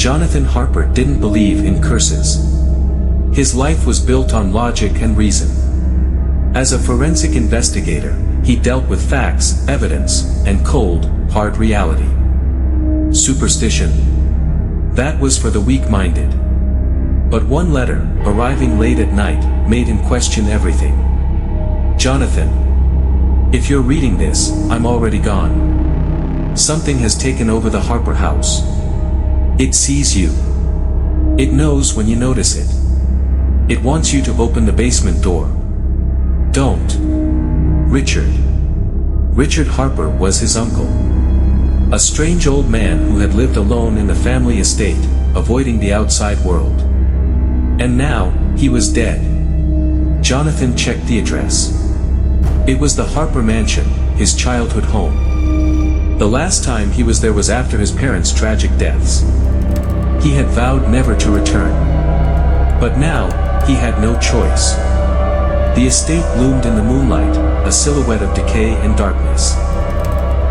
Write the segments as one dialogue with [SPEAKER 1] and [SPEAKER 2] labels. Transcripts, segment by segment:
[SPEAKER 1] Jonathan Harper didn't believe in curses. His life was built on logic and reason. As a forensic investigator, he dealt with facts, evidence, and cold, hard reality. Superstition. That was for the weak-minded. But one letter, arriving late at night, made him question everything. Jonathan. If you're reading this, I'm already gone. Something has taken over the Harper house. It sees you. It knows when you notice it. It wants you to open the basement door. Don't. Richard. Richard Harper was his uncle. A strange old man who had lived alone in the family estate, avoiding the outside world. And now, he was dead. Jonathan checked the address. It was the Harper mansion, his childhood home. The last time he was there was after his parents' tragic deaths. He had vowed never to return. But now, he had no choice. The estate loomed in the moonlight, a silhouette of decay and darkness.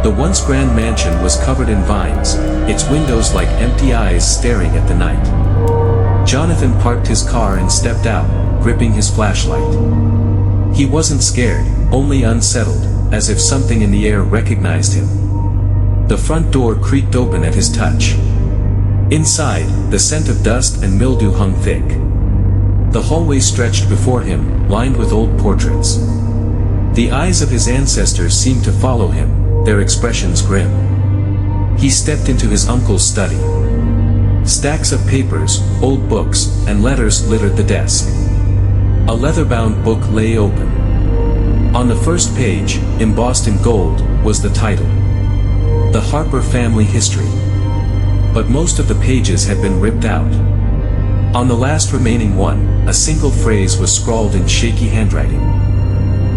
[SPEAKER 1] The once grand mansion was covered in vines, its windows like empty eyes staring at the night. Jonathan parked his car and stepped out, gripping his flashlight. He wasn't scared, only unsettled, as if something in the air recognized him. The front door creaked open at his touch. Inside, the scent of dust and mildew hung thick. The hallway stretched before him, lined with old portraits. The eyes of his ancestors seemed to follow him, their expressions grim. He stepped into his uncle's study. Stacks of papers, old books, and letters littered the desk. A leather-bound book lay open. On the first page, embossed in gold, was the title. The Harper Family History. But most of the pages had been ripped out. On the last remaining one, a single phrase was scrawled in shaky handwriting.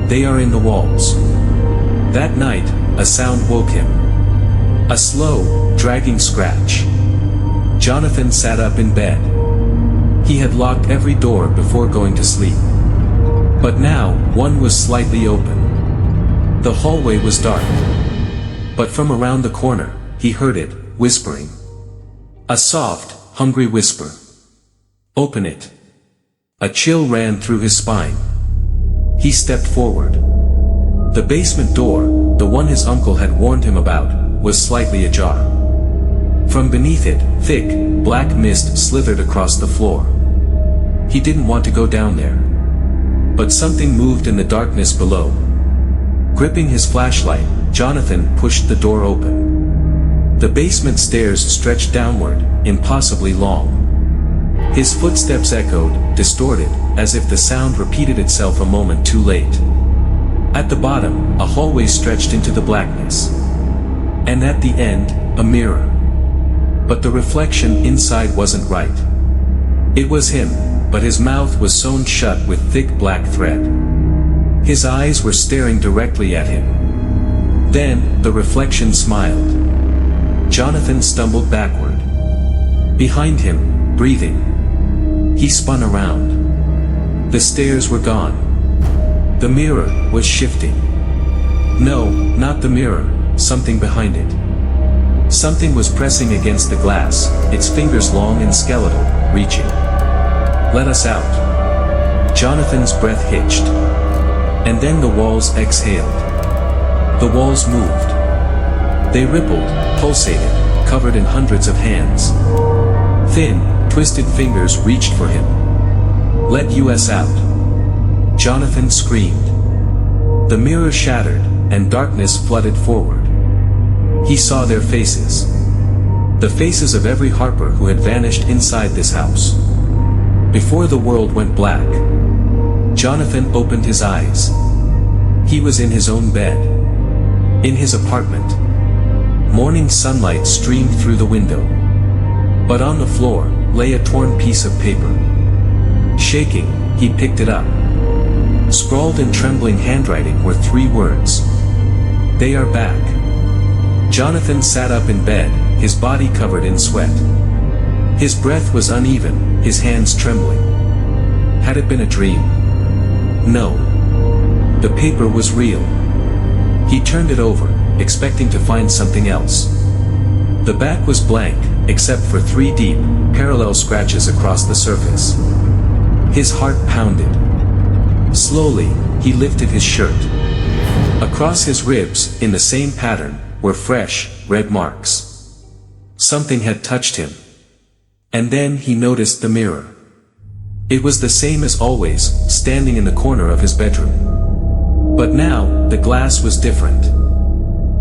[SPEAKER 1] They are in the walls. That night, a sound woke him. A slow, dragging scratch. Jonathan sat up in bed. He had locked every door before going to sleep. But now, one was slightly open. The hallway was dark. But from around the corner, he heard it, whispering. A soft, hungry whisper. Open it. A chill ran through his spine. He stepped forward. The basement door, the one his uncle had warned him about, was slightly ajar. From beneath it, thick, black mist slithered across the floor. He didn't want to go down there. But something moved in the darkness below. Gripping his flashlight, Jonathan pushed the door open. The basement stairs stretched downward, impossibly long. His footsteps echoed, distorted, as if the sound repeated itself a moment too late. At the bottom, a hallway stretched into the blackness. And at the end, a mirror. But the reflection inside wasn't right. It was him, but his mouth was sewn shut with thick black thread. His eyes were staring directly at him. Then, the reflection smiled. Jonathan stumbled backward. Behind him, breathing. He spun around. The stairs were gone. The mirror was shifting. No, not the mirror, something behind it. Something was pressing against the glass, its fingers long and skeletal, reaching. Let us out. Jonathan's breath hitched. And then the walls exhaled. The walls moved. They rippled, pulsated, covered in hundreds of hands. Thin, twisted fingers reached for him. Let us out. Jonathan screamed. The mirror shattered, and darkness flooded forward. He saw their faces. The faces of every Harper who had vanished inside this house. Before the world went black, Jonathan opened his eyes. He was in his own bed. In his apartment. Morning sunlight streamed through the window. But on the floor, lay a torn piece of paper. Shaking, he picked it up. Scrawled in trembling handwriting were 3 words. They are back. Jonathan sat up in bed, his body covered in sweat. His breath was uneven, his hands trembling. Had it been a dream? No. The paper was real. He turned it over, expecting to find something else. The back was blank, except for 3 deep, parallel scratches across the surface. His heart pounded. Slowly, he lifted his shirt. Across his ribs, in the same pattern, were fresh, red marks. Something had touched him. And then he noticed the mirror. It was the same as always, standing in the corner of his bedroom. But now, the glass was different.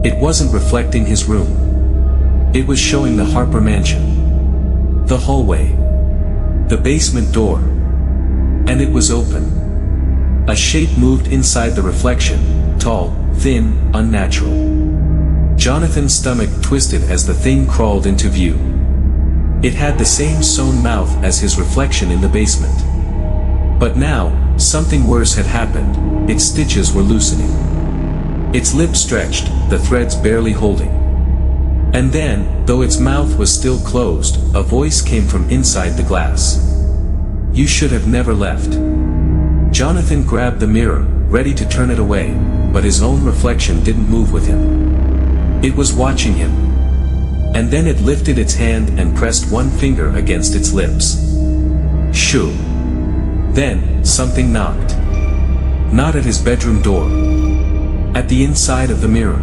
[SPEAKER 1] It wasn't reflecting his room. It was showing the Harper mansion. The hallway. The basement door. And it was open. A shape moved inside the reflection, tall, thin, unnatural. Jonathan's stomach twisted as the thing crawled into view. It had the same sewn mouth as his reflection in the basement. But now, something worse had happened. Its stitches were loosening. Its lips stretched, the threads barely holding. And then, though its mouth was still closed, a voice came from inside the glass. "You should have never left." Jonathan grabbed the mirror, ready to turn it away, but his own reflection didn't move with him. It was watching him. And then it lifted its hand and pressed one finger against its lips. Shoo. Then, something knocked. Not at his bedroom door. At the inside of the mirror.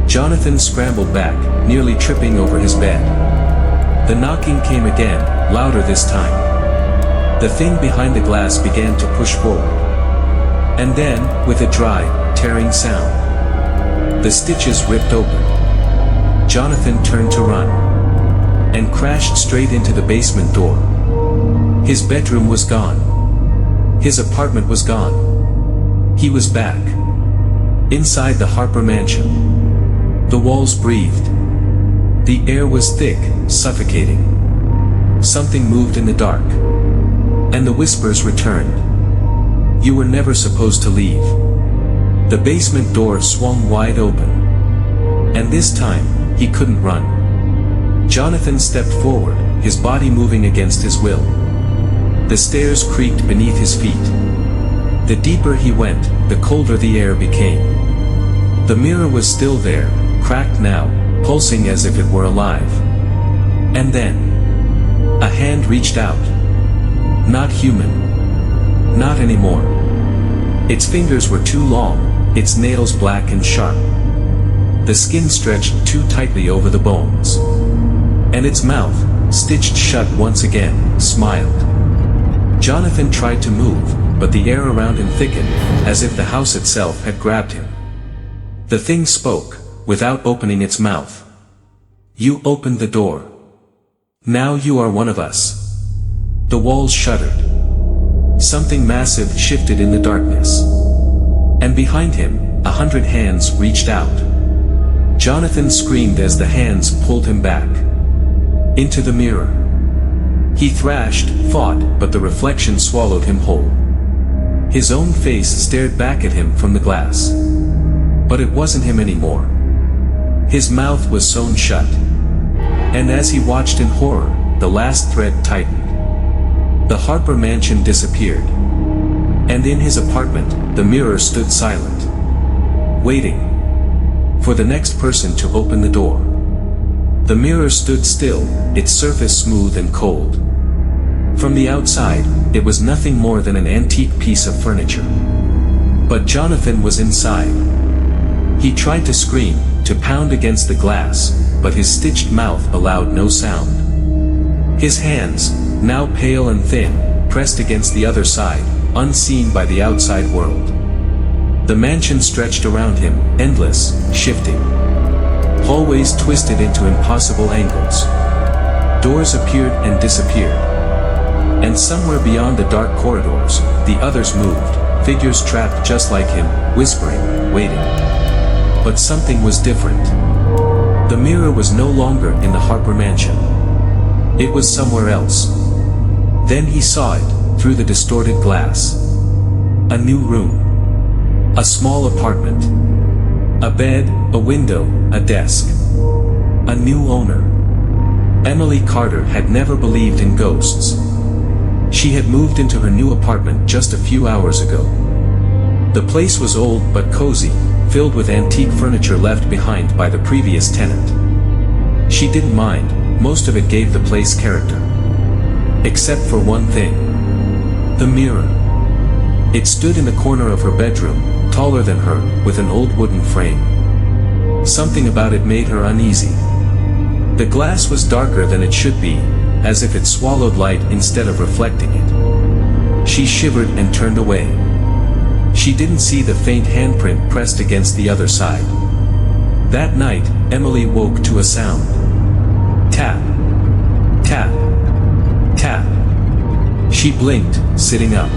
[SPEAKER 1] Jonathan scrambled back, nearly tripping over his bed. The knocking came again, louder this time. The thing behind the glass began to push forward. And then, with a dry, tearing sound, the stitches ripped open. Jonathan turned to run. And crashed straight into the basement door. His bedroom was gone. His apartment was gone. He was back. Inside the Harper mansion. The walls breathed. The air was thick, suffocating. Something moved in the dark. And the whispers returned. "You were never supposed to leave." The basement door swung wide open. And this time, he couldn't run. Jonathan stepped forward, his body moving against his will. The stairs creaked beneath his feet. The deeper he went, the colder the air became. The mirror was still there, cracked now, pulsing as if it were alive. And then, a hand reached out. Not human. Not anymore. Its fingers were too long, its nails black and sharp. The skin stretched too tightly over the bones. And its mouth, stitched shut once again, smiled. Jonathan tried to move, but the air around him thickened, as if the house itself had grabbed him. The thing spoke, without opening its mouth. "You opened the door. Now you are one of us." The walls shuddered. Something massive shifted in the darkness. And behind him, 100 hands reached out. Jonathan screamed as the hands pulled him back. Into the mirror. He thrashed, fought, but the reflection swallowed him whole. His own face stared back at him from the glass. But it wasn't him anymore. His mouth was sewn shut. And as he watched in horror, the last thread tightened. The Harper mansion disappeared. And in his apartment, the mirror stood silent. Waiting. For the next person to open the door. The mirror stood still, its surface smooth and cold. From the outside, it was nothing more than an antique piece of furniture. But Jonathan was inside. He tried to scream, to pound against the glass, but his stitched mouth allowed no sound. His hands, now pale and thin, pressed against the other side, unseen by the outside world. The mansion stretched around him, endless, shifting. Hallways twisted into impossible angles. Doors appeared and disappeared. And somewhere beyond the dark corridors, the others moved, figures trapped just like him, whispering, waiting. But something was different. The mirror was no longer in the Harper mansion. It was somewhere else. Then he saw it, through the distorted glass. A new room. A small apartment. A bed, a window, a desk. A new owner. Emily Carter had never believed in ghosts. She had moved into her new apartment just a few hours ago. The place was old but cozy, filled with antique furniture left behind by the previous tenant. She didn't mind, most of it gave the place character. Except for one thing. The mirror. It stood in the corner of her bedroom, taller than her, with an old wooden frame. Something about it made her uneasy. The glass was darker than it should be, as if it swallowed light instead of reflecting it. She shivered and turned away. She didn't see the faint handprint pressed against the other side. That night, Emily woke to a sound. Tap. Tap. Tap. She blinked, sitting up.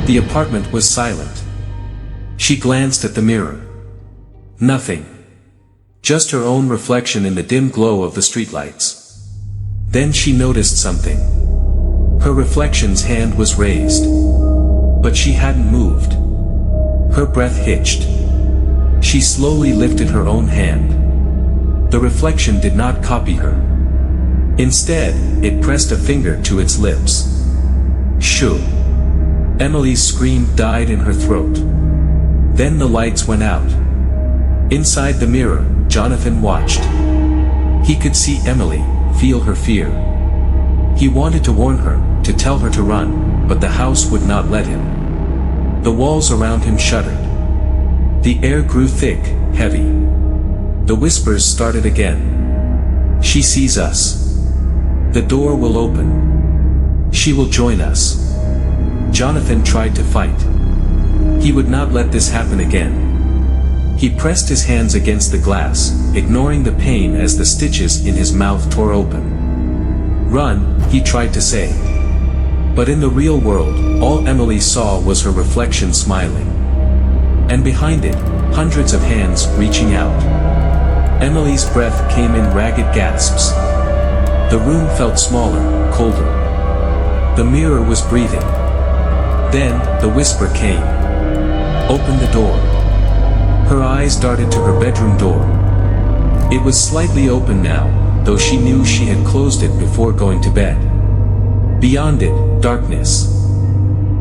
[SPEAKER 1] The apartment was silent. She glanced at the mirror. Nothing. Just her own reflection in the dim glow of the streetlights. Then she noticed something. Her reflection's hand was raised. But she hadn't moved. Her breath hitched. She slowly lifted her own hand. The reflection did not copy her. Instead, it pressed a finger to its lips. Shoo! Emily's scream died in her throat. Then the lights went out. Inside the mirror, Jonathan watched. He could see Emily, feel her fear. He wanted to warn her, to tell her to run, but the house would not let him. The walls around him shuddered. The air grew thick, heavy. The whispers started again. She sees us. The door will open. She will join us. Jonathan tried to fight. He would not let this happen again. He pressed his hands against the glass, ignoring the pain as the stitches in his mouth tore open. Run, he tried to say. But in the real world, all Emily saw was her reflection smiling. And behind it, hundreds of hands reaching out. Emily's breath came in ragged gasps. The room felt smaller, colder. The mirror was breathing. Then, the whisper came. Open the door. Her eyes darted to her bedroom door. It was slightly open now, though she knew she had closed it before going to bed. Beyond it, darkness.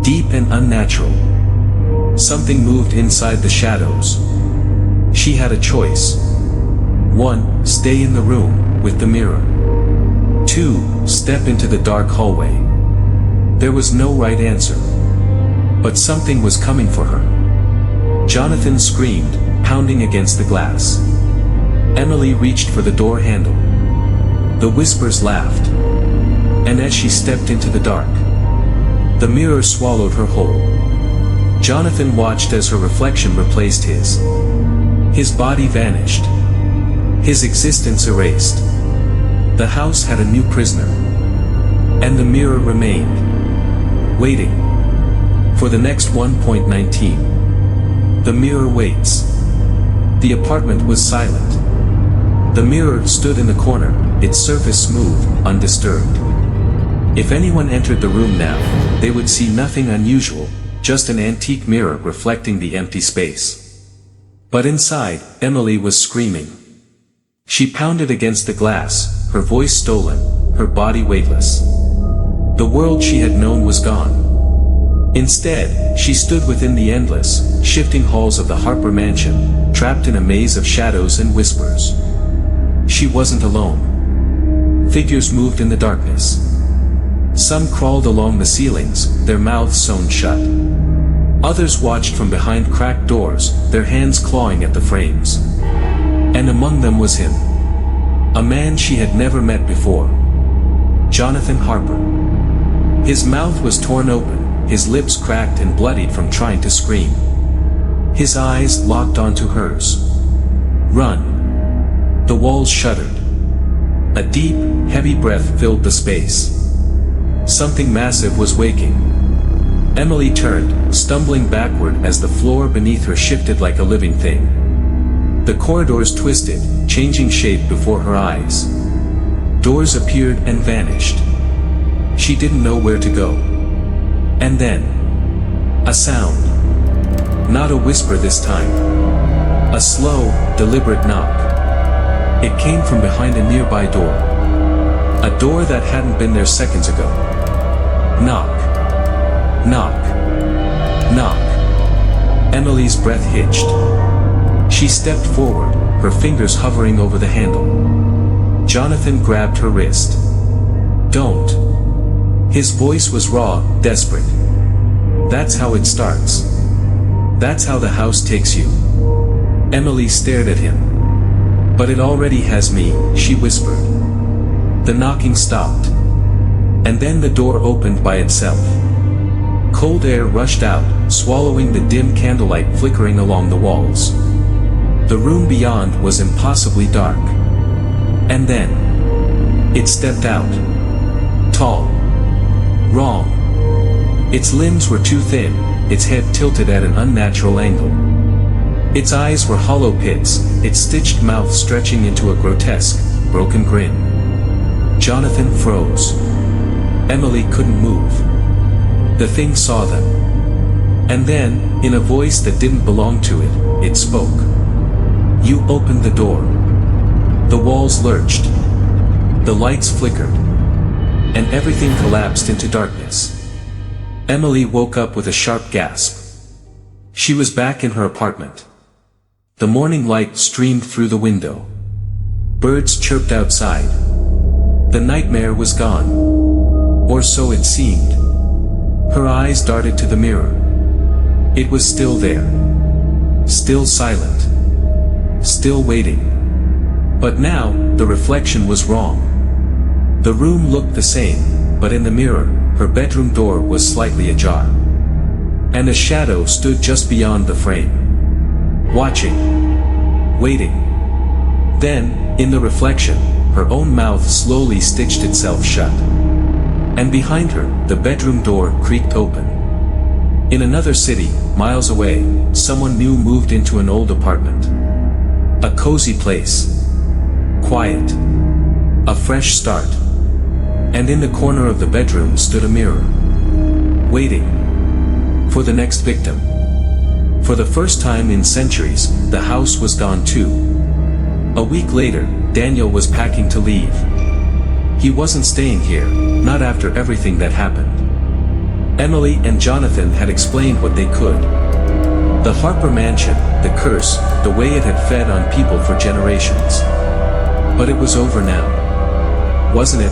[SPEAKER 1] Deep and unnatural. Something moved inside the shadows. She had a choice. 1. Stay in the room, with the mirror. 2. Step into the dark hallway. There was no right answer. But something was coming for her. Jonathan screamed, pounding against the glass. Emily reached for the door handle. The whispers laughed. And as she stepped into the dark, the mirror swallowed her whole. Jonathan watched as her reflection replaced his. His body vanished. His existence erased. The house had a new prisoner. And the mirror remained. Waiting. For the next 1.19. The mirror waits. The apartment was silent. The mirror stood in the corner, its surface smooth, undisturbed. If anyone entered the room now, they would see nothing unusual, just an antique mirror reflecting the empty space. But inside, Emily was screaming. She pounded against the glass, her voice stolen, her body weightless. The world she had known was gone. Instead, she stood within the endless, shifting halls of the Harper mansion, trapped in a maze of shadows and whispers. She wasn't alone. Figures moved in the darkness. Some crawled along the ceilings, their mouths sewn shut. Others watched from behind cracked doors, their hands clawing at the frames. And among them was him. A man she had never met before. Jonathan Harper. His mouth was torn open, his lips cracked and bloodied from trying to scream. His eyes locked onto hers. Run. The walls shuddered. A deep, heavy breath filled the space. Something massive was waking. Emily turned, stumbling backward as the floor beneath her shifted like a living thing. The corridors twisted, changing shape before her eyes. Doors appeared and vanished. She didn't know where to go. And then, a sound. Not a whisper this time. A slow, deliberate knock. It came from behind a nearby door. A door that hadn't been there seconds ago. Knock. Knock. Knock. Emily's breath hitched. She stepped forward, her fingers hovering over the handle. Jonathan grabbed her wrist. "Don't." His voice was raw, desperate. "That's how it starts. That's how the house takes you." Emily stared at him. "But it already has me," she whispered. The knocking stopped. And then the door opened by itself. Cold air rushed out, swallowing the dim candlelight flickering along the walls. The room beyond was impossibly dark. And then it stepped out. Tall. Wrong. Its limbs were too thin, its head tilted at an unnatural angle. Its eyes were hollow pits, its stitched mouth stretching into a grotesque, broken grin. Jonathan froze. Emily couldn't move. The thing saw them. And then, in a voice that didn't belong to it, it spoke. "You opened the door." The walls lurched. The lights flickered. And everything collapsed into darkness. Emily woke up with a sharp gasp. She was back in her apartment. The morning light streamed through the window. Birds chirped outside. The nightmare was gone. Or so it seemed. Her eyes darted to the mirror. It was still there. Still silent. Still waiting. But now, the reflection was wrong. The room looked the same, but in the mirror, her bedroom door was slightly ajar. And a shadow stood just beyond the frame. Watching. Waiting. Then, in the reflection, her own mouth slowly stitched itself shut. And behind her, the bedroom door creaked open. In another city, miles away, someone new moved into an old apartment. A cozy place. Quiet. A fresh start. And in the corner of the bedroom stood a mirror. Waiting. For the next victim. For the first time in centuries, the house was gone too. A week later, Daniel was packing to leave. He wasn't staying here, not after everything that happened. Emily and Jonathan had explained what they could. The Harper mansion, the curse, the way it had fed on people for generations. But it was over now. Wasn't it?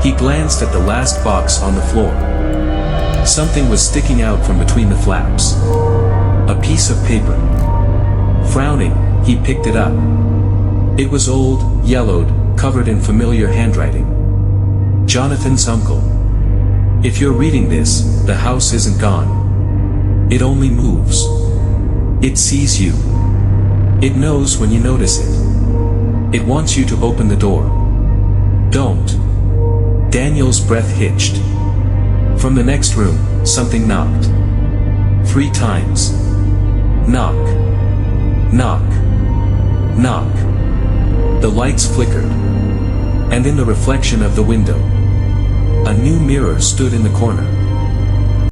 [SPEAKER 1] He glanced at the last box on the floor. Something was sticking out from between the flaps. A piece of paper. Frowning, he picked it up. It was old, yellowed, covered in familiar handwriting. Jonathan's uncle. "If you're reading this, the house isn't gone. It only moves. It sees you. It knows when you notice it. It wants you to open the door. Don't." Daniel's breath hitched. From the next room, something knocked. 3 times. Knock. Knock. Knock. The lights flickered. And in the reflection of the window, a new mirror stood in the corner.